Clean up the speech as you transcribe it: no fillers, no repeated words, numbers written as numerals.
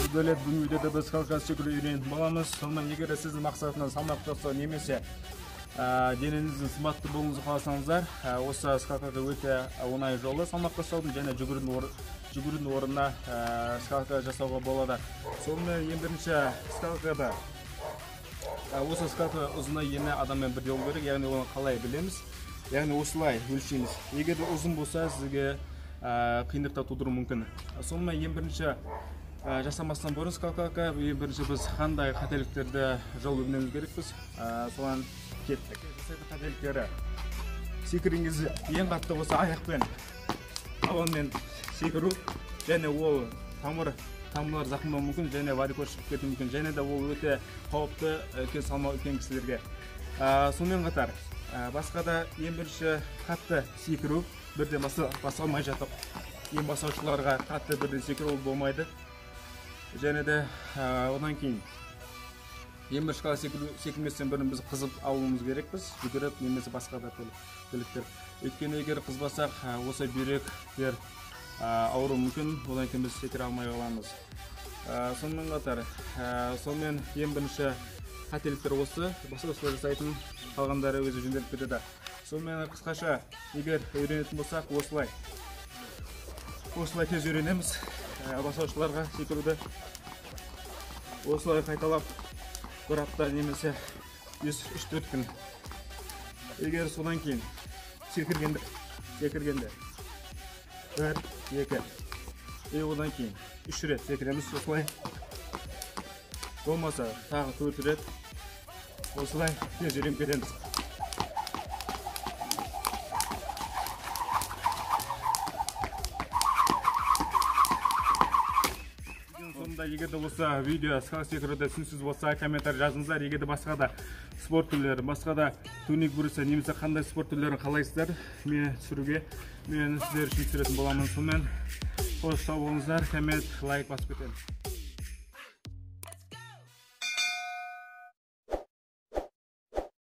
Бөлек бүгінгі видеода біз халыққа секіру үйренетін боламыз. Сонымен егер сіздің мақсатыңыз салмақ тастау немесе денеңіздің сымбатты болуыңызды қаласаңыздар, осы скалкаға өте оңай жолы салмақ тастаудың және жүгірудің орнына скалка жасауға болады. Сонымен ең бірінші скалкада осы скалка ұзына ені адаммен бірдей болу керек, яғни оны қалай білеміз? Яғни осылай өлшейміз. Егер ұзын болса, сізге қиындықтар тудыруы мүмкін. Сонымен ең бірінші жасамастан бұрын скалкаға бірінші біз қандай қателіктерді жол өтуіміз керекпіз. Соған кеттік. Жасайтын қателіктері секіріңіз ең қатты болса аяқпен ауамен секіру, және ол тамырлар зақымдауы мүмкін, және варикоз шығып кетуі мүмкін, және де ол өте қауіпті үлкен салмақ үлкен кісілерге. Сонымен қатар басқа да ең бірінші қатты секіру, бірден баса алмай жатып, ең бастаушыларға қатты бірден секіру болмайды. Және де одан кейін ең бір шкала секірместен бұрын біз қызып алуымыз керекпіз, жүгіріп немесе басқа да көліктер. Өйткені егер қызбасақ, осы бүйректер ауыру мүмкін, одан кейін біз секіре алмай қаламыз. Сонымен қатар, сонымен ең бірінші қателіктер осы, басқа жасайтын қалғандары өзі жөнделіп кетеді. Сонымен қысқаша, егер үйренетін болсақ, осылай тез үйренеміз. Бастаушыларға секіруді осылай қайталап бір апта немесе 3-4 күн. Егер содан кейін секіргенде 1, 2, одан кейін 3 рет секіреміз осылай. Болмаса тағы 4 рет осылай тез үйреніп кетеміз. Егер де осы видео скалка секіруді түсініксіз болса, комментарий жазыңыздар. Егер де басқа да спорт түрлері, басқа да турник бүрісі, немесе қандай спорт түрлерін қалайсыздар, мен түсіруге, мен сіздер үшін түсіретін боламын. Сонымен қош сау болыңыздар, коммент, лайк басып кетемін.